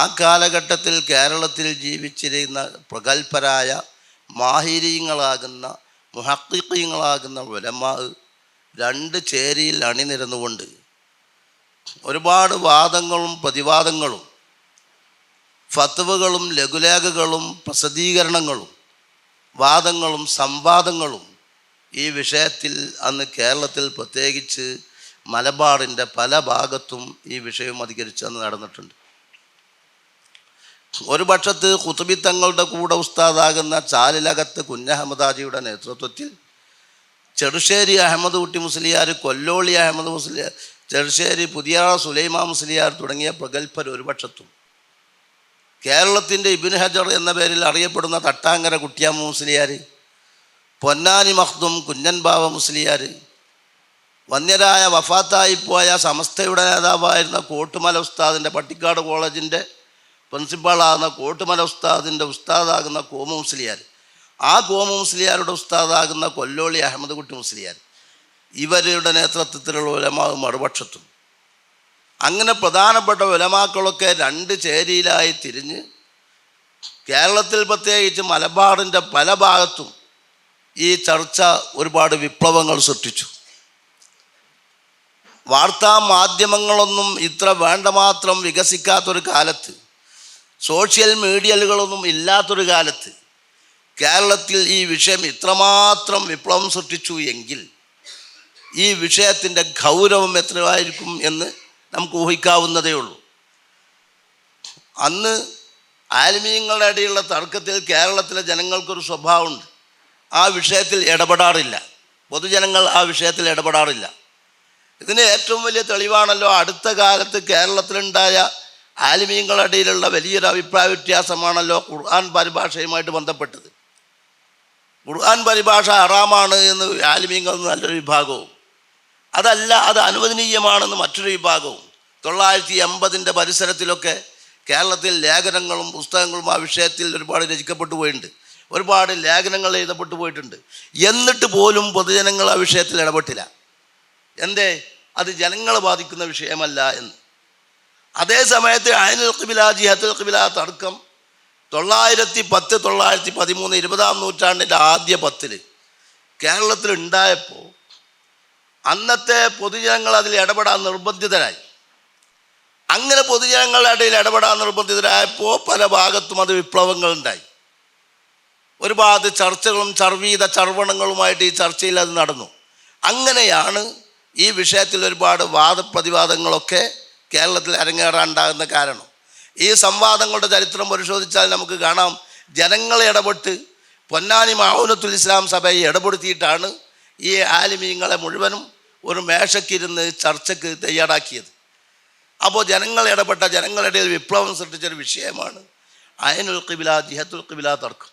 ആ കാലഘട്ടത്തിൽ കേരളത്തിൽ ജീവിച്ചിരുന്ന പ്രഗത്ഭരായ മാഹിരീങ്ങളാകുന്ന മുഹഖിഖീങ്ങളാകുന്ന ഉലമാ രണ്ട് ചേരിയിൽ അണിനിരന്നുകൊണ്ട് ഒരുപാട് വാദങ്ങളും പ്രതിവാദങ്ങളും ഫത്വകളും ലഘുലേഖകളും പ്രസിദ്ധീകരണങ്ങളും വാദങ്ങളും സംവാദങ്ങളും ഈ വിഷയത്തിൽ അന്ന് കേരളത്തിൽ പ്രത്യേകിച്ച് മലബാറിൻ്റെ പല ഭാഗത്തും ഈ വിഷയം അധികരിച്ച് അന്ന് നടന്നിട്ടുണ്ട്. ഒരു പക്ഷത്ത് ഖുതുബി തങ്ങളുടെ കൂടെ ഉസ്താദാകുന്ന ചാലിലകത്ത് കുഞ്ഞഹമ്മദാജിയുടെ നേതൃത്വത്തിൽ ചെറുശ്ശേരി അഹമ്മദ് കുട്ടി മുസ്ലിയാർ, കൊല്ലോളി അഹമ്മദ് മുസ്ലിയാർ, ചെറുശ്ശേരി പുതിയ സുലൈമാ മുസ്ലിയാർ തുടങ്ങിയ പ്രഗത്ഭർ ഒരു പക്ഷത്തും കേരളത്തിൻ്റെ ഇബ്നു ഹജർ എന്ന പേരിൽ അറിയപ്പെടുന്ന തട്ടാങ്കര കുട്ടിയാമ്മ മുസ്ലിയാർ, പൊന്നാനി മഖ്ദൂം കുഞ്ഞൻ ബാവ മുസ്ലിയാർ, വന്യരായ വഫാത്തായിപ്പോയ സമസ്തയുടെ നേതാവായിരുന്ന കോട്ടുമല ഉസ്താദിൻ്റെ പട്ടിക്കാട് കോളേജിൻ്റെ പ്രിൻസിപ്പാളാകുന്ന കോട്ടുമല ഉസ്താദിൻ്റെ ഉസ്താദാകുന്ന കോമ മുസ്ലിയാർ, ആ കോമ മുസ്ലിയാരുടെ ഉസ്താദാകുന്ന കൊല്ലോളി അഹമ്മദ് കുട്ടി മുസ്ലിയാർ, ഇവരുടെ നേതൃത്വത്തിലുള്ള ഉലമാ മറുപക്ഷത്തും. അങ്ങനെ പ്രധാനപ്പെട്ട ഉലമാക്കളൊക്കെ രണ്ട് ചേരിയിലായി തിരിഞ്ഞ് കേരളത്തിൽ പ്രത്യേകിച്ച് മലബാറിൻ്റെ പല ഭാഗത്തും ഈ ചർച്ച ഒരുപാട് വിപ്ലവങ്ങൾ സൃഷ്ടിച്ചു. വാർത്താ മാധ്യമങ്ങളൊന്നും ഇത്ര വേണ്ടമാത്രം വികസിക്കാത്തൊരു കാലത്ത്, സോഷ്യൽ മീഡിയകളൊന്നും ഇല്ലാത്തൊരു കാലത്ത് കേരളത്തിൽ ഈ വിഷയം ഇത്രമാത്രം വിപ്ലവം സൃഷ്ടിച്ചു എങ്കിൽ ഈ വിഷയത്തിൻ്റെ ഗൗരവം എത്രയായിരിക്കും എന്ന് നമുക്ക് ഊഹിക്കാവുന്നതേ ഉള്ളൂ. അന്ന് ആലിമീങ്ങളുടെ ഇടയിലുള്ള തർക്കത്തിൽ കേരളത്തിലെ ജനങ്ങൾക്കൊരു സ്വഭാവമുണ്ട്. ആ വിഷയത്തിൽ ഇടപെടാറില്ല, പൊതുജനങ്ങൾ ആ വിഷയത്തിൽ ഇടപെടാറില്ല. ഇതിന് ഏറ്റവും വലിയ തെളിവാണല്ലോ അടുത്ത കാലത്ത് കേരളത്തിലുണ്ടായ ആലിമീങ്ങളുടെ ഇടയിലുള്ള വലിയൊരു അഭിപ്രായ വ്യത്യാസമാണല്ലോ ഖുർആൻ പരിഭാഷയുമായിട്ട് ബന്ധപ്പെട്ടത്. ഖുർആൻ പരിഭാഷ ഹറാമാണ് എന്ന് ആലിമീങ്ങൾ നല്ലൊരു വിഭാഗവും, അതല്ല അത് അനുവദനീയമാണെന്ന് മറ്റൊരു വിഭാഗവും. 1980 പരിസരത്തിലൊക്കെ കേരളത്തിൽ ലേഖനങ്ങളും പുസ്തകങ്ങളും ആ വിഷയത്തിൽ ഒരുപാട് രചിക്കപ്പെട്ടു പോയിട്ടുണ്ട്, ഒരുപാട് ലേഖനങ്ങൾ എഴുതപ്പെട്ടു പോയിട്ടുണ്ട്. എന്നിട്ട് പോലും പൊതുജനങ്ങൾ ആ വിഷയത്തിൽ ഇടപെട്ടില്ല. എന്തേ? അത് ജനങ്ങളെ ബാധിക്കുന്ന വിഷയമല്ല എന്ന്. അതേ സമയത്ത് ഐനുൽ ഖിബില ജിഹത്തുൽ ഖിബില തർക്കം 910, 913, 20-ാം നൂറ്റാണ്ടിൻ്റെ ആദ്യ 10 കേരളത്തിൽ ഉണ്ടായപ്പോൾ അന്നത്തെ പൊതുജനങ്ങൾ അതിൽ ഇടപെടാൻ നിർബന്ധിതരായി. അങ്ങനെ പൊതുജനങ്ങളുടെ ഇടയിൽ ഇടപെടാൻ നിർബന്ധിതരായപ്പോൾ പല ഭാഗത്തും അത് വിപ്ലവങ്ങളുണ്ടായി. ഒരുപാട് ചർച്ചകളും ചർവണങ്ങളുമായിട്ട് ഈ ചർച്ചയിൽ അത് നടന്നു. അങ്ങനെയാണ് ഈ വിഷയത്തിൽ ഒരുപാട് വാദപ്രതിവാദങ്ങളൊക്കെ കേരളത്തിൽ അരങ്ങേറാനുണ്ടാകുന്ന കാരണം. ഈ സംവാദങ്ങളുടെ ചരിത്രം പരിശോധിച്ചാൽ നമുക്ക് കാണാം, ജനങ്ങളെ ഇടപെട്ട് പൊന്നാനി മഅൂനത്തുൽ ഇസ്ലാം സഭയെ ഇടപെടുത്തിയിട്ടാണ് ഈ ആലിമീങ്ങളെ മുഴുവനും ഒരു മേശക്കിരുന്ന് ചർച്ചയ്ക്ക് തയ്യാറാക്കിയത്. അപ്പോൾ ജനങ്ങൾ ഇടപെട്ട, ജനങ്ങളുടെ ഇടയിൽ വിപ്ലവം സൃഷ്ടിച്ചൊരു വിഷയമാണ് ഐനുൽ ഖിബില ജിഹത്തുൽ ഖിബില തർക്കം.